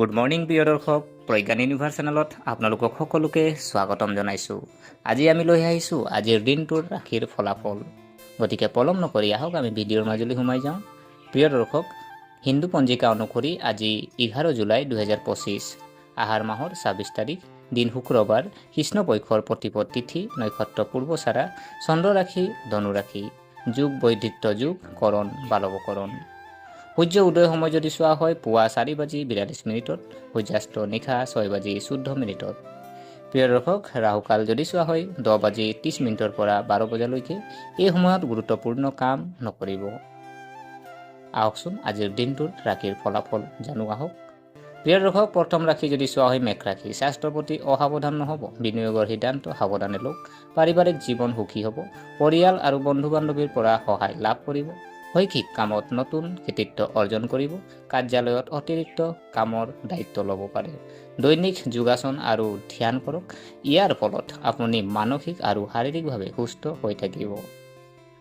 Good morning প্ৰিয় দৰ্শক, Pragyan universe চেনেলত আপোনালোকক সকলোকে স্বাগতম জনাইছোঁ। আজি আমি লৈ আহিছোঁ আজিৰ দিনটোৰ ৰাশিৰ ফলাফল। গতিকে পলম নকৰি আহক আমি ভিডিঅ'ৰ মাজলৈ সোমাই যাওঁ। প্ৰিয় দৰ্শক, হিন্দু পঞ্জিকা অনুসৰি আজি 11 জুলাই 2025, আহাৰ মাহৰ 26 তাৰিখ, দিন শুক্ৰবাৰ, কৃষ্ণপক্ষৰ প্ৰতিপদ তিথি, নক্ষত্ৰ পূৰ্বচাৰা, চন্দ্ৰ ৰাশি ধনু ৰাশি, যোগ বৈদিত্য যোগ, কৰণ বালৱকৰণ। সূৰ্য উদয় সময় যদি চোৱা হয় পুৱা 4:42, সূৰ্যাস্ত নিশা 6:14। প্ৰিয় দৰ্শক, ৰাহুকাল যদি চোৱা হয় 10:30 পৰা 12 বজালৈকে। এই সময়ত গুৰুত্বপূৰ্ণ কাম নকৰিব। আহকচোন আজিৰ দিনটোৰ ৰাশিৰ ফলাফল জানো আহক। প্ৰিয় দৰ্শক, প্ৰথম ৰাশি যদি চোৱা হয় মেঘ ৰাশি। স্বাস্থ্যৰ প্ৰতি অসাৱধান নহ'ব, বিনিয়োগৰ সিদ্ধান্ত সাৱধানে লওক। পাৰিবাৰিক জীৱন সুখী হ'ব, পৰিয়াল আৰু বন্ধু বান্ধৱীৰ পৰা সহায় লাভ কৰিব। শৈক্ষিক কামত নতুন কৃতিত্ব অৰ্জন কৰিব। কাৰ্যালয়ত অতিৰিক্ত কামৰ দায়িত্ব ল'ব পাৰে। দৈনিক যোগাসন আৰু ধ্যান কৰক। ইয়াৰ ফলত আপুনি মানসিক আৰু শাৰীৰিকভাৱে সুস্থ হৈ থাকিব।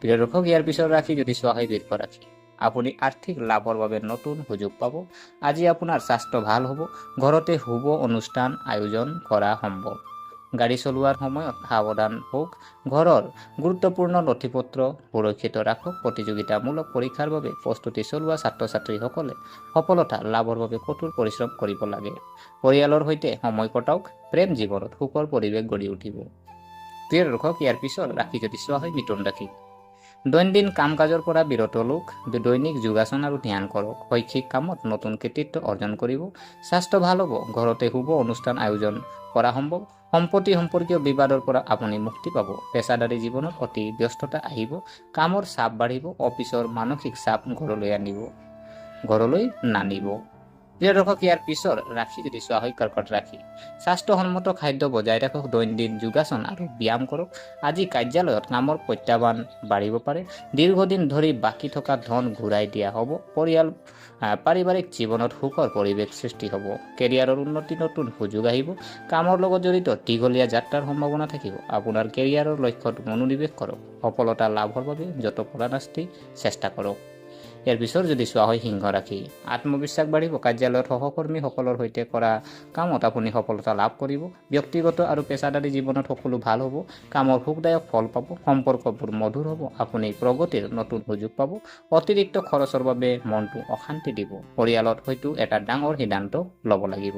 প্ৰিয় দৰ্শক, ইয়াৰ পিছৰ ৰাশি যদি চোৱা হয় বৃষ ৰাশি। আপুনি আৰ্থিক লাভৰ বাবে নতুন সুযোগ পাব। আজি আপোনাৰ স্বাস্থ্য ভাল হ'ব। ঘৰতে শুভ অনুষ্ঠান আয়োজন কৰা সম্ভৱ। গাড়ী চলোৱাৰ সময়ত সাৱধান হওক। ঘৰৰ গুৰুত্বপূৰ্ণ নথিপত্ৰ সুৰক্ষিত ৰাখক। প্ৰতিযোগিতামূলক পৰীক্ষাৰ বাবে প্ৰস্তুতি চলোৱা ছাত্ৰ ছাত্ৰীসকলে সফলতা লাভৰ বাবে কঠোৰ পৰিশ্ৰম কৰিব লাগে। পৰিয়ালৰ সৈতে সময় কটাওক। প্ৰেম জীৱনত সুখৰ পৰিৱেশ গঢ়ি উঠিব। প্ৰিয় দৰ্শক, ইয়াৰ পিছত ৰাশি যদি চোৱা হয় মিথুন ৰাশি। দৈনন্দিন কাম কাজৰ পৰা বিৰত লোক, দৈনিক যোগাসন আৰু ধ্যান কৰক। শৈক্ষিক কামত নতুন কৃতিত্ব অৰ্জন কৰিব। স্বাস্থ্য ভাল হ'ব। ঘৰতে শুভ অনুষ্ঠান আয়োজন কৰা সম্ভৱ। সম্পত্তি সম্পৰ্কীয় বিবাদৰ পৰা আপুনি মুক্তি পাব। পেছাদাৰী জীৱনত অতি ব্যস্ততা আহিব। কামৰ চাপ বাঢ়িব। অফিচৰ মানসিক চাপ ঘৰলৈ নানিব। প্ৰিয় দৰ্শক, ইয়াৰ পিছৰ ৰাশি যদি চোৱা হয় কৰ্কট ৰাশি। স্বাস্থ্যসন্মত খাদ্য বজাই ৰাখক। দৈনন্দিন যোগাসন আৰু ব্যায়াম কৰক। আজি কাৰ্যালয়ত কামৰ প্ৰত্যাহ্বান বাঢ়িব পাৰে। দীৰ্ঘদিন ধৰি বাকী থকা ধন ঘূৰাই দিয়া হ'ব। পাৰিবাৰিক জীৱনত সুখৰ পৰিৱেশ সৃষ্টি হ'ব। কেৰিয়াৰৰ উন্নতি, নতুন সুযোগ আহিব। কামৰ লগত জড়িত দীঘলীয়া যাত্ৰাৰ সম্ভাৱনা থাকিব। আপোনাৰ কেৰিয়াৰৰ লক্ষ্যত মনোনিৱেশ কৰক। সফলতা লাভৰ বাবে যত পৰানাস্তি চেষ্টা কৰক। ইয়াৰ পিছত যদি চোৱা হয় সিংহ ৰাশি। আত্মবিশ্বাস বাঢ়িব। কাৰ্যালয়ত সহকৰ্মীসকলৰ সৈতে কৰা কামত আপুনি সফলতা লাভ কৰিব। ব্যক্তিগত আৰু পেছাদাৰী জীৱনত সকলো ভাল হ'ব। কামৰ সুখদায়ক ফল পাব। সম্পৰ্কবোৰ মধুৰ হ'ব। আপুনি প্ৰগতিৰ নতুন সুযোগ পাব। অতিৰিক্ত খৰচৰ বাবে মনটো অশান্তি দিব। পৰিয়ালত হয়তো এটা ডাঙৰ সিদ্ধান্ত ল'ব লাগিব।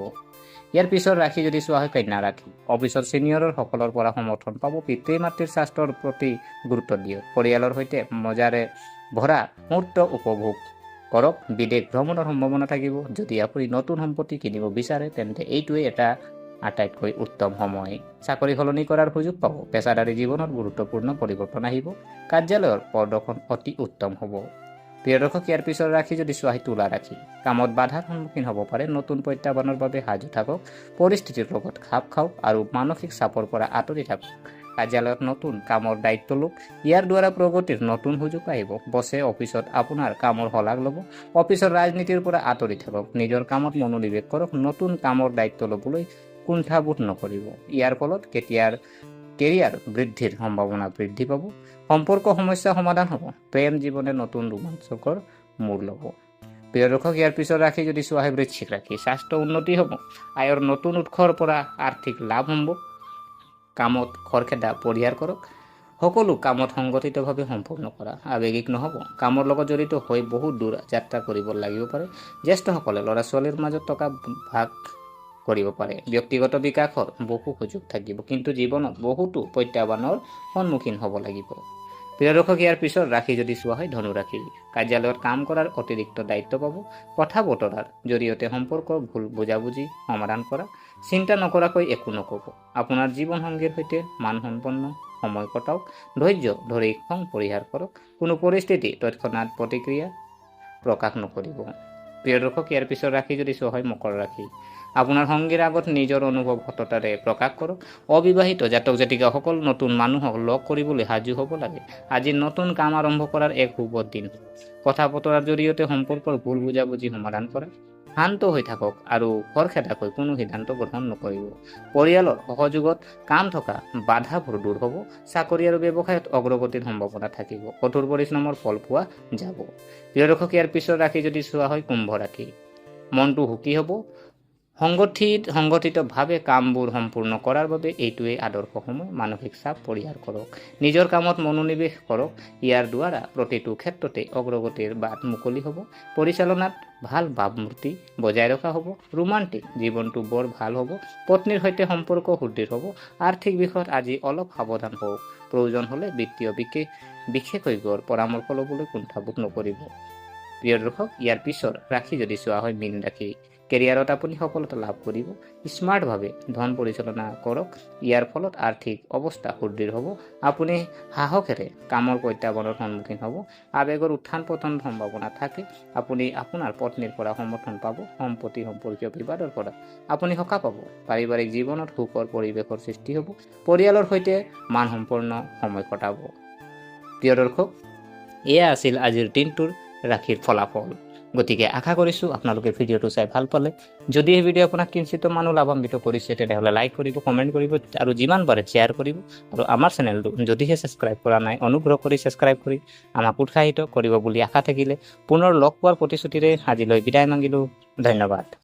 ইয়াৰ পিছৰ ৰাশি যদি চোৱা হয় কন্যা ৰাশি। অফিচৰ ছিনিয়ৰৰ সকলৰ পৰা সমৰ্থন পাব। পিতৃ মাতৃৰ স্বাস্থ্যৰ প্ৰতি গুৰুত্ব দিয়ক। পৰিয়ালৰ সৈতে মজাৰে ভৰা মুহূৰ্ত উপভোগ কৰক। বিদেশ ভ্ৰমণৰ সম্ভাৱনা থাকিব। যদি আপুনি নতুন সম্পত্তি কিনিব বিচাৰে তেন্তে এইটোৱেই এটা আটাইতকৈ উত্তম সময়। চাকৰি সলনি কৰাৰ সুযোগ পাব। পেছাদাৰী জীৱনত গুৰুত্বপূৰ্ণ পৰিৱৰ্তন আহিব। কাৰ্যালয়ৰ প্ৰদৰ্শন অতি উত্তম হ'ব। প্ৰিয় দৰ্শক, ইয়াৰ পিছৰ ৰাশি যদি চোৱা হয় তুলা ৰাশি। কামত বাধাৰ সন্মুখীন হ'ব পাৰে। নতুন প্ৰত্যাহ্বানৰ বাবে সাজু থাকক। পৰিস্থিতিৰ লগত খাপ খাওক আৰু মানসিক চাপৰ পৰা আঁতৰি থাকক। কাৰ্যালয়ত নতুন কামৰ দায়িত্ব লওক। ইয়াৰ দ্বাৰা প্ৰগতিৰ নতুন সুযোগ আহিব। বছে অফিচত আপোনাৰ কামৰ শলাগ ল'ব। অফিচৰ ৰাজনীতিৰ পৰা আঁতৰি থাকক। নিজৰ কামত মনোনিৱেশ কৰক। নতুন কামৰ দায়িত্ব ল'বলৈ কুণ্ঠাবোধ নকৰিব। ইয়াৰ ফলত কেৰিয়াৰ বৃদ্ধিৰ সম্ভাৱনা বৃদ্ধি পাব। সম্পৰ্ক সমস্যা সমাধান হ'ব। প্ৰেম জীৱনে নতুন ৰোমাঞ্চকৰ মূৰ ল'ব। প্ৰিয় দৰ্শক, ইয়াৰ পিছৰ ৰাশি যদি চোৱা হয় বৃশ্চিক ৰাশি। স্বাস্থ্য উন্নতি হ'ব। আয়ৰ নতুন উৎসৰ পৰা আৰ্থিক লাভ হ'ব। কামত খৰখেদা পৰিহাৰ কৰক। সকলো কামত সংগঠিতভাৱে সম্পূৰ্ণ কৰা। আৱেগিক নহ'ব। কামৰ লগত জড়িত হৈ বহুত দূৰ যাত্ৰা কৰিব লাগিব পাৰে। জ্যেষ্ঠসকলে ল'ৰা ছোৱালীৰ মাজত টকা ভাগ কৰিব পাৰে। ব্যক্তিগত বিকাশৰ বহু সুযোগ থাকিব, কিন্তু জীৱনত বহুতো প্ৰত্যাহ্বানৰ সন্মুখীন হ'ব লাগিব। প্ৰিয় দৰ্শক, ইয়াৰ পিছত ৰাশি যদি চোৱা হয় ধনু ৰাশি। কাৰ্যালয়ত কাম কৰাৰ অতিৰিক্ত দায়িত্ব পাব। কথা বতৰাৰ জৰিয়তে সম্পৰ্ক ভুল বুজাবুজি সমাধান কৰা। চিন্তা নকৰাকৈ একো নক'ব। আপোনাৰ জীৱনসংগীৰ সৈতে মানসম্পন্ন সময় কটাওক। ধৈৰ্য ধৰি খং পৰিহাৰ কৰক। কোনো পৰিস্থিতি তৎক্ষণাত প্ৰতিক্ৰিয়া প্ৰকাশ নকৰিব। প্ৰিয় দৰ্শক, ইয়াৰ পিছৰ ৰাশি যদি চোৱা হয় মকৰ ৰাশি। আপোনাৰ সংগীৰ আগত নিজৰ অনুভৱ সততাৰে প্ৰকাশ কৰক। অবিবাহিত জাতক জাতিকাসকল নতুন মানুহক লগ কৰিবলৈ সাজু হ'ব লাগে। আজি নতুন কাম আৰম্ভ কৰাৰ এক শুভ দিন। কথা বতৰাৰ জৰিয়তে সম্পৰ্কৰ ভুল বুজাবুজি সমাধান কৰা। শান্ত হৈ থাকক আৰু খৰখেদাকৈ কোনো সিদ্ধান্ত গ্ৰহণ নকৰিব। পৰিয়ালৰ সহযোগত কাম থকা বাধাবোৰ দূৰ হ'ব। চাকৰি আৰু ব্যৱসায়ত অগ্ৰগতিৰ সম্ভাৱনা থাকিব। কঠোৰ পৰিশ্ৰমৰ ফল পোৱা যাব। প্ৰিয় দৰ্শক, ইয়াৰ পিছৰ ৰাশি যদি চোৱা হয় কুম্ভ ৰাশি। মনটো সুখী হ'ব। সংগঠিতভাৱে কামবোৰ সম্পূৰ্ণ কৰাৰ বাবে এইটোৱেই আদৰ্শ সময়। মানসিক চাপ পৰিহাৰ কৰক, নিজৰ কামত মনোনিৱেশ কৰক। ইয়াৰ দ্বাৰা প্ৰতিটো ক্ষেত্ৰতে অগ্ৰগতিৰ বাট মুকলি হ'ব। পৰিচালনাত ভাল ভাৱমূৰ্তি বজাই ৰখা হ'ব। ৰোমান্টিক জীৱনটো বৰ ভাল হ'ব। পত্নীৰ সৈতে সম্পৰ্ক সুদৃঢ় হ'ব। আৰ্থিক বিষয়ত আজি অলপ সাৱধান হওক। প্ৰয়োজন হ'লে বিত্তীয় বিশেষজ্ঞৰ পৰামৰ্শ ল'বলৈ কুণ্ঠাবোধ নকৰিব। প্ৰিয় দৰ্শক, ইয়াৰ পিছৰ ৰাশি যদি চোৱা হয় মীন ৰাশি। কেৰিয়াৰত আপুনি সফলতা লাভ কৰিব। স্মাৰ্টভাৱে ধন পৰিচালনা কৰক। ইয়াৰ ফলত আৰ্থিক অৱস্থা সুদৃঢ় হ'ব। আপুনি সাহসেৰে কামৰ প্ৰত্যাহ্বানৰ সন্মুখীন হ'ব। আৱেগৰ উত্থান পতনৰ সম্ভাৱনা থাকে। আপুনি আপোনাৰ পত্নীৰ পৰা সমৰ্থন পাব। সম্পত্তি সম্পৰ্কীয় বিবাদৰ পৰা আপুনি সকাহ পাব। পাৰিবাৰিক জীৱনত সুখৰ পৰিৱেশৰ সৃষ্টি হ'ব। পৰিয়ালৰ সৈতে মানসম্পন্ন সময় কটাব। প্ৰিয় দৰ্শক, এয়া আছিল আজিৰ দিনটোৰ ৰাশিৰ ফলাফল। গতিকে আশা কৰিছোঁ আপোনালোকে ভিডিঅ'টো চাই ভাল পালে। যদি এই ভিডিঅ' আপোনাক কিঞ্চিত মানুহ লাভান্বিত কৰিছে তেনেহ'লে লাইক কৰিব, কমেণ্ট কৰিব আৰু যিমান পাৰে শ্বেয়াৰ কৰিব। আৰু আমাৰ চেনেলটো যদিহে ছাবস্ক্ৰাইব কৰা নাই অনুগ্ৰহ কৰি ছাবস্ক্ৰাইব কৰি আমাক উৎসাহিত কৰিব বুলি আশা থাকিলে পুনৰ লগ পোৱাৰ প্ৰতিশ্ৰুতিৰে আজিলৈ বিদায় মাগিলোঁ। ধন্যবাদ।